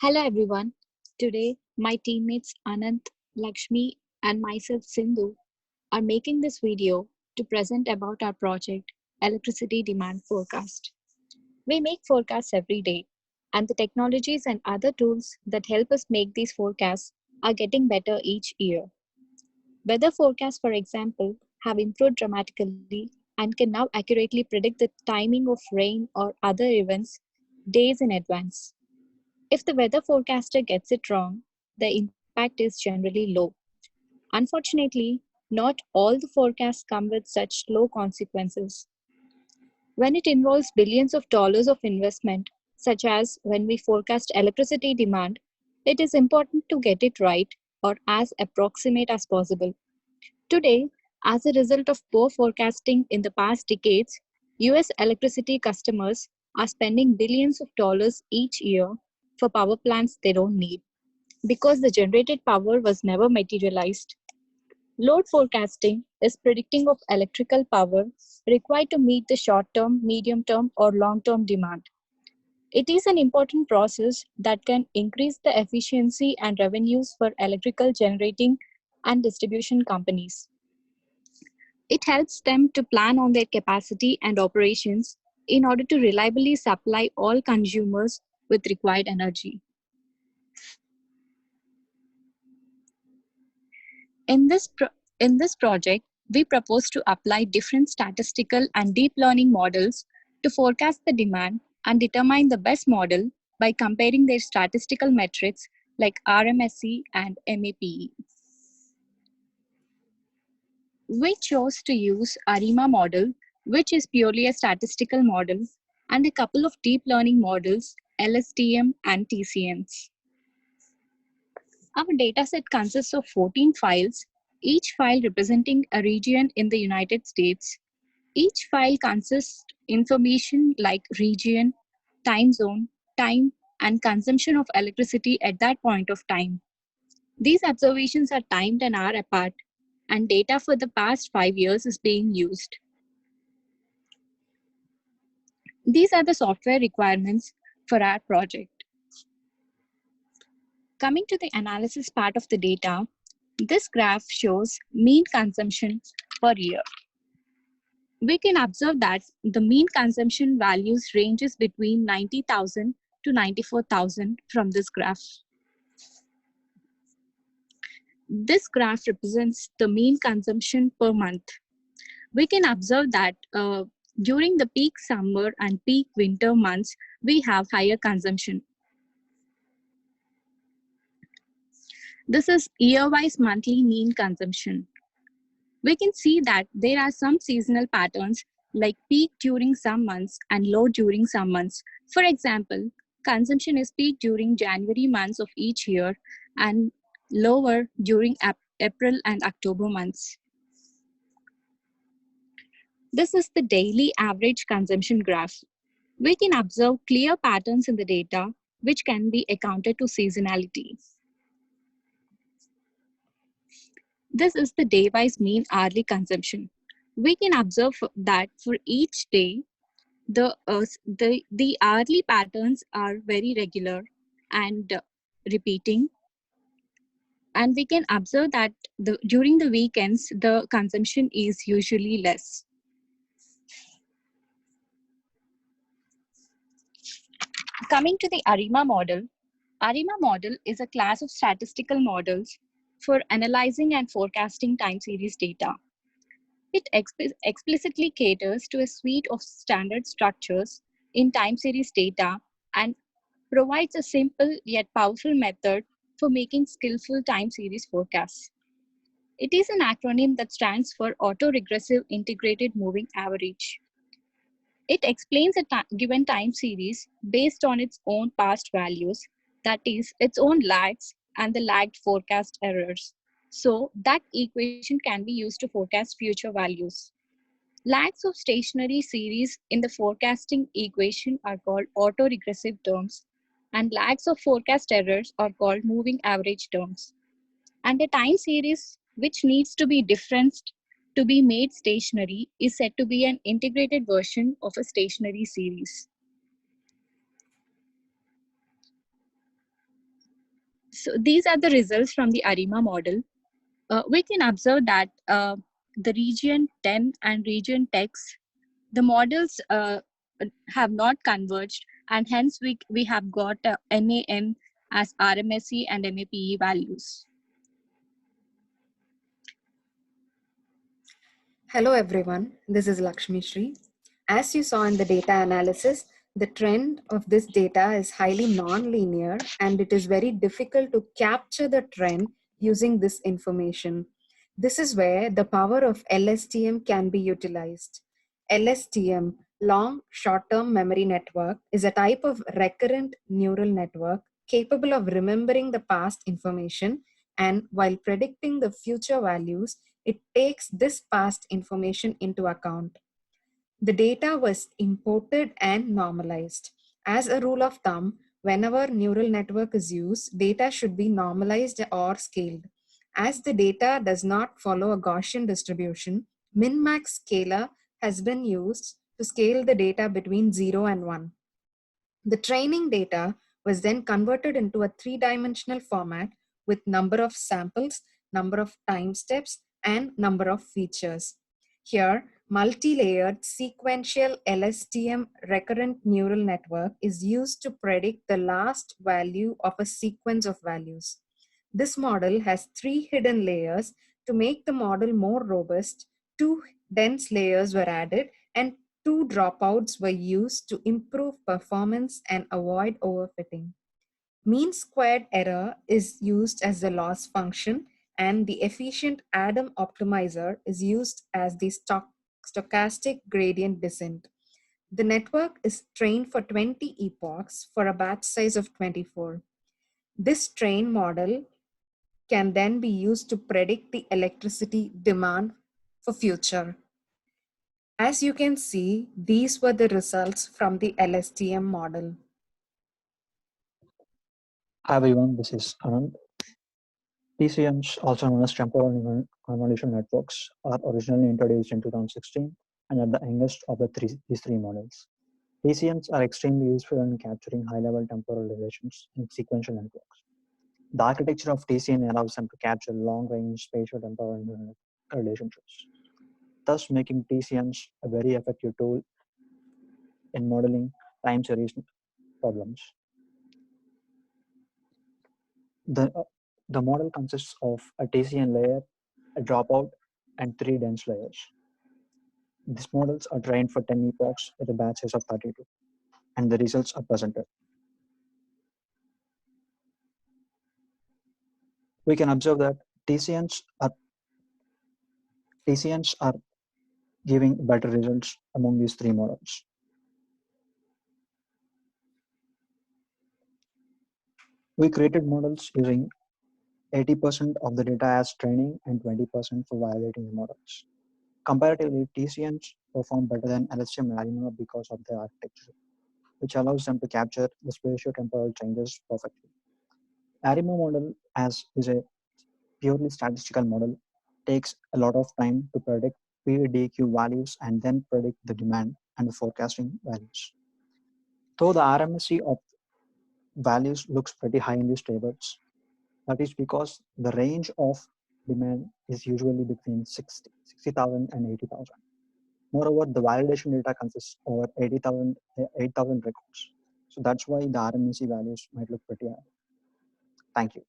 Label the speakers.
Speaker 1: Hello everyone. Today, my teammates Anant, Lakshmi, and myself Sindhu are making this video to present about our project Electricity Demand Forecast. We make forecasts every day, and the technologies and other tools that help us make these forecasts are getting better each year. Weather forecasts, for example, have improved dramatically and can now accurately predict the timing of rain or other events days in advance. If the weather forecaster gets it wrong, the impact is generally low. Unfortunately, not all the forecasts come with such low consequences. When it involves billions of dollars of investment, such as when we forecast electricity demand, it is important to get it right or as approximate as possible. Today, as a result of poor forecasting in the past decades, US electricity customers are spending billions of dollars each year for power plants they don't need because the generated power was never materialized. Load forecasting is predicting of electrical power required to meet the short-term, medium-term, or long-term demand. It is an important process that can increase the efficiency and revenues for electrical generating and distribution companies. It helps them to plan on their capacity and operations in order to reliably supply all consumers with required energy. In this, in this project, we propose to apply different statistical and deep learning models to forecast the demand and determine the best model by comparing their statistical metrics like RMSE and MAPE. We chose to use ARIMA model, which is purely a statistical model, and a couple of deep learning models, LSTM and TCMs. Our dataset consists of 14 files, each file representing a region in the United States. Each file consists information like region, time zone, time, and consumption of electricity at that point of time. These observations are timed an hour apart, and data for the past 5 years is being used. These are the software requirements for our project. Coming to the analysis part of the data, this graph shows mean consumption per year. We can observe that the mean consumption values ranges between 90,000 to 94,000 from this graph. This graph represents the mean consumption per month. We can observe that during the peak summer and peak winter months, we have higher consumption. This is year-wise monthly mean consumption. We can see that there are some seasonal patterns like peak during some months and low during some months. For example, consumption is peak during January months of each year and lower during April and October months. This is the daily average consumption graph. We can observe clear patterns in the data which can be accounted to seasonality. This is the day-wise mean hourly consumption. We can observe that for each day, the hourly patterns are very regular and repeating. And we can observe that during the weekends, the consumption is usually less. Coming to the ARIMA model is a class of statistical models for analyzing and forecasting time series data. It explicitly caters to a suite of standard structures in time series data and provides a simple yet powerful method for making skillful time series forecasts. It is an acronym that stands for Autoregressive Integrated Moving Average. It explains a given time series based on its own past values, that is, its own lags and the lagged forecast errors. So that equation can be used to forecast future values. Lags of stationary series in the forecasting equation are called autoregressive terms, and lags of forecast errors are called moving average terms. And a time series which needs to be differenced to be made stationary is said to be an integrated version of a stationary series. So these are the results from the ARIMA model. We can observe that the region 10 and region text, the models have not converged, and hence we have got NAM as RMSE and MAPE values.
Speaker 2: Hello everyone, this is Lakshmi Shri. As you saw in the data analysis, the trend of this data is highly non-linear and it is very difficult to capture the trend using this information. This is where the power of LSTM can be utilized. LSTM, long short-term memory network, is a type of recurrent neural network capable of remembering the past information, and while predicting the future values, it takes this past information into account. The data was imported and normalized. As a rule of thumb, whenever neural network is used, data should be normalized or scaled. As the data does not follow a Gaussian distribution, min-max scalar has been used to scale the data between 0 and 1. The training data was then converted into a three-dimensional format with number of samples, number of time steps, and number of features. Here, multi-layered sequential LSTM recurrent neural network is used to predict the last value of a sequence of values. This model has three hidden layers. To make the model more robust, two dense layers were added and two dropouts were used to improve performance and avoid overfitting. Mean squared error is used as the loss function, and the efficient Adam optimizer is used as the stochastic gradient descent. The network is trained for 20 epochs for a batch size of 24. This train model can then be used to predict the electricity demand for future. As you can see, these were the results from the LSTM model.
Speaker 3: Hi everyone, this is Anand. TCMs, also known as temporal convolution networks, are originally introduced in 2016 and are the youngest of these three models. TCMs are extremely useful in capturing high-level temporal relations in sequential networks. The architecture of TCM allows them to capture long-range spatial-temporal relationships, thus making TCMs a very effective tool in modeling time series problems. The model consists of a TCN layer, a dropout, and three dense layers. These models are trained for 10 epochs with a batch size of 32, and the results are presented. We can observe that TCNs are giving better results among these three models. We created models using 80% of the data as training and 20% for validating the models. Comparatively, TCNs perform better than LSTM and ARIMA because of their architecture, which allows them to capture the spatio-temporal changes perfectly. ARIMA model, as is a purely statistical model, takes a lot of time to predict PDQ values and then predict the demand and the forecasting values. Though the RMSE of values looks pretty high in these tables, that is because the range of demand is usually between 60,000 and 80,000. Moreover, the validation data consists over 8,000 records. So that's why the RMSE values might look pretty high. Thank you.